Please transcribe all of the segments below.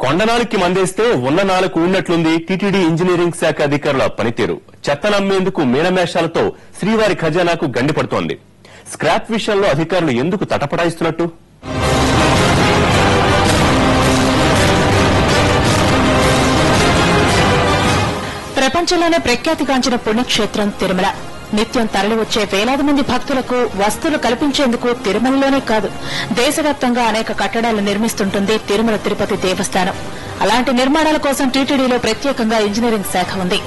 కొండనాలికి మందేస్తే ఉన్న నాలుగు ఉన్నట్లుంది TTD engineering శాఖ అధికారుల పనితీరు. చెత్తనమ్మేందుకు మీనమేషాలతో శ్రీవారి ఖజానాకు గండిపడుతోంది. స్క్రాప్ విషయంలో అధికారులు ఎందుకు తటపటాయిస్తున్నట్టు? ప్రపంచంలోనే ప్రఖ్యాతిగాంచిన పుణ్యక్షేత్రం తిరుమల. నిత్యం తరలివచ్చే వేలాది మంది భక్తులకు వసతులు కల్పించేందుకు తిరుమలలోనే కాదు, దేశవ్యాప్తంగా అనేక కట్టడాలు నిర్మిస్తుంటుంది తిరుమల తిరుపతి దేవస్థానం. అలాంటి నిర్మాణాల కోసం టీటీడీలో ప్రత్యేకంగా ఇంజనీరింగ్ శాఖ ఉంది.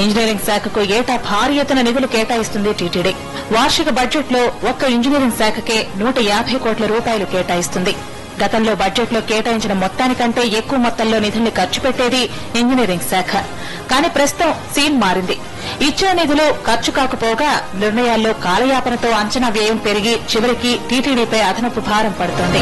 ఇంజనీరింగ్ శాఖకు ఏటా భారీ ఎత్తున నిధులు కేటాయిస్తుంది టీటీడీ. వార్షిక బడ్జెట్లో ఒక్క ఇంజనీరింగ్ శాఖకే 150 కోట్ల రూపాయలు కేటాయిస్తుంది. గతంలో బడ్జెట్లో కేటాయించిన మొత్తానికంటే ఎక్కువ మొత్తంలో నిధుల్ని ఖర్చు పెట్టేది ఇంజనీరింగ్ శాఖ. కానీ ప్రస్తుతం సీన్ మారింది. ఇచ్చిన నిధులు ఖర్చు కాకపోగా నిర్ణయాల్లో కాలయాపనతో అంచనా వ్యయం పెరిగి చివరికి టీటీడీపై అదనపు భారం పడుతోంది.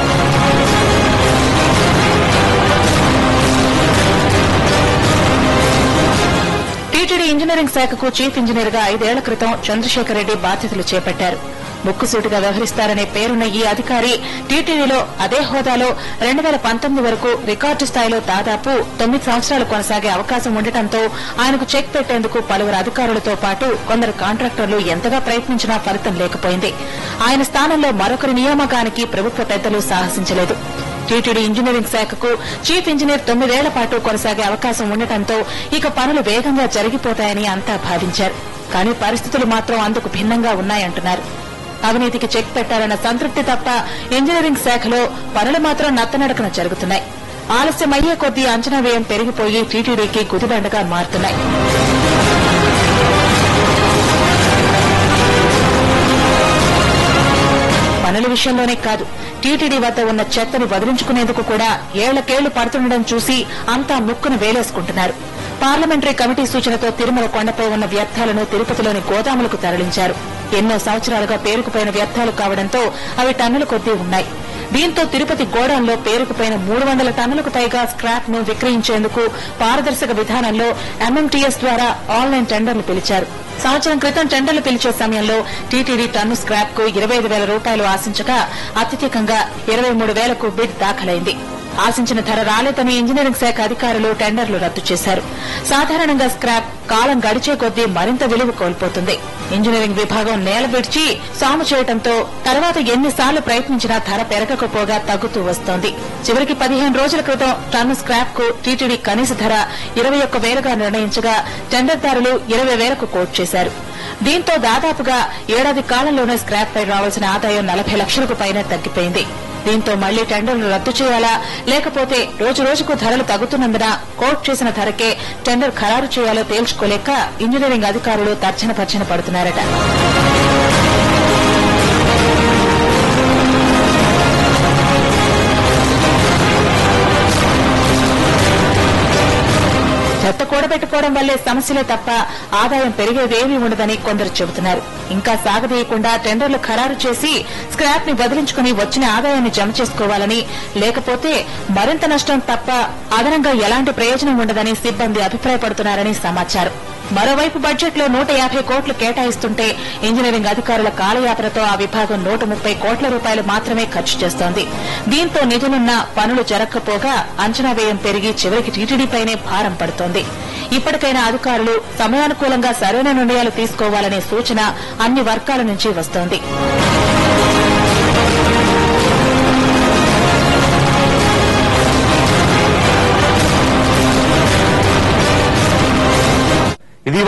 టీటీడీ ఇంజనీరింగ్ శాఖకు చీఫ్ ఇంజనీర్ గా 5 ఏళ్ల క్రితం చంద్రశేఖర్ రెడ్డి బాధ్యతలు చేపట్టారు. ముక్కుసూటిగా వ్యవహరిస్తారనే పేరున్న ఈ అధికారి టీటీడీలో అదే హోదాలో 2019 వరకు రికార్డు స్థాయిలో దాదాపు 9 సంవత్సరాలు కొనసాగే అవకాశం ఉండటంతో ఆయనకు చెక్ పెట్టేందుకు పలువురు అధికారులతో పాటు కొందరు కాంట్రాక్టర్లు ఎంతగా ప్రయత్నించినా ఫలితం లేకపోయింది. ఆయన స్థానంలో మరొకరి నియామకానికి ప్రభుత్వ పెద్దలు సాహసించలేదు. టీటీడీ ఇంజనీరింగ్ శాఖకు చీఫ్ ఇంజనీర్ 9 ఏళ్ల పాటు కొనసాగే అవకాశం ఉండటంతో ఇక పనులు వేగంగా జరిగిపోతాయని అంతా భావించారు. కానీ పరిస్థితులు మాత్రం అందుకు భిన్నంగా ఉన్నాయంటున్నారు. అవినీతికి చెక్ పెట్టాలన్న సంతృప్తి తప్ప ఇంజనీరింగ్ శాఖలో పనులు మాత్రం నత్తనడకన జరుగుతున్నాయి. ఆలస్యమయ్యే కొద్దీ అంచనా వ్యయం పెరిగిపోయి టీటీడీకి గుదిబండగా మారుతున్నాయి. పనుల విషయంలోనే కాదు, టీటీడీ వద్ద ఉన్న చెత్తని వదిలించుకునేందుకు కూడా ఏళ్లకేళ్లు పడుతుండడం చూసి అంతా ముక్కును వేలేసుకుంటున్నారు. పార్లమెంటరీ కమిటీ సూచనతో తిరుమల కొండపై ఉన్న వ్యర్థాలను తిరుపతిలోని గోదాములకు తరలించారు. ఎన్నో సంవత్సరాలుగా పేరుకుపోయిన వ్యర్థాలు కావడంతో అవి టన్నుల కొద్దీ ఉన్నాయి. దీంతో తిరుపతి గోడౌన్లో పేరుకుపోయిన 300 టన్నులకు పైగా స్క్రాప్ ను విక్రయించేందుకు పారదర్శక విధానంలో ఎంఎంటీఎస్ ద్వారా ఆన్లైన్ టెండర్లు పిలిచారు. సంవత్సరం క్రితం టెండర్లు పిలిచే సమయంలో టీటీడీ టన్ను స్క్రాప్ కు 25,000 రూపాయలు ఆశించగా అత్యధికంగా 23,000కు బిడ్ దాఖలైంది. ఆశించిన ధర రాలేదని ఇంజనీరింగ్ శాఖ అధికారులు టెండర్లు రద్దు చేశారు. సాధారణంగా స్క్రాప్ కాలం గడిచే కొద్దీ మరింత విలువ కోల్పోతుంది. ఇంజనీరింగ్ విభాగం నేల విడిచి సాము చేయడంతో తర్వాత ఎన్నిసార్లు ప్రయత్నించినా ధర పెరగకపోగా తగ్గుతూ వస్తోంది. చివరికి 15 రోజుల క్రితం టన్ను స్క్రాప్ కు టీటీడీ కనీస ధర 21,000గా నిర్ణయించగా టెండర్దారులు 20,000కు కోట్ చేశారు. దీంతో దాదాపుగా ఏడాది కాలంలోనే స్క్రాప్ పై రావాల్సిన ఆదాయం 40 లక్షలకు పైనే తగ్గిపోయింది. దీంతో మళ్లీ టెండర్లు రద్దు చేయాలా లేకపోతే రోజురోజుకు ధరలు తగ్గుతున్నందున కోట్ చేసిన ధరకే టెండర్ ఖరారు చేయాలో తేల్చుకోలేక ఇంజనీరింగ్ అధికారులు తర్జన పడుతున్నారట. చెత్త కూడబెట్టుకోవడం వల్లే సమస్యలే తప్ప ఆదాయం పెరిగేదేమీ ఉండదని కొందరు చెబుతున్నారు. ఇంకా సాగదీయకుండా టెండర్లు ఖరారు చేసి స్క్రాప్ ని వదిలించుకుని వచ్చిన ఆదాయాన్ని జమ చేసుకోవాలని, లేకపోతే మరింత నష్టం తప్ప అదనంగా ఎలాంటి ప్రయోజనం ఉండదని సిబ్బంది అభిప్రాయపడుతున్నారని సమాచారం. మరోవైపు బడ్జెట్లో 150 కోట్లు కేటాయిస్తుంటే ఇంజనీరింగ్ అధికారుల కాలయాపనతో ఆ విభాగం 130 కోట్ల రూపాయలు మాత్రమే ఖర్చు చేస్తోంది. దీంతో నిధులున్నా పనులు జరగకపోగా అంచనా వ్యయం పెరిగి చివరికి టీటీడీపైనే భారం పడుతోంది. ఇప్పటికైనా అధికారులు సమయానుకూలంగా సరైన నిర్ణయాలు తీసుకోవాలనే సూచన అన్ని వర్గాల నుంచి వస్తోంది. ఇది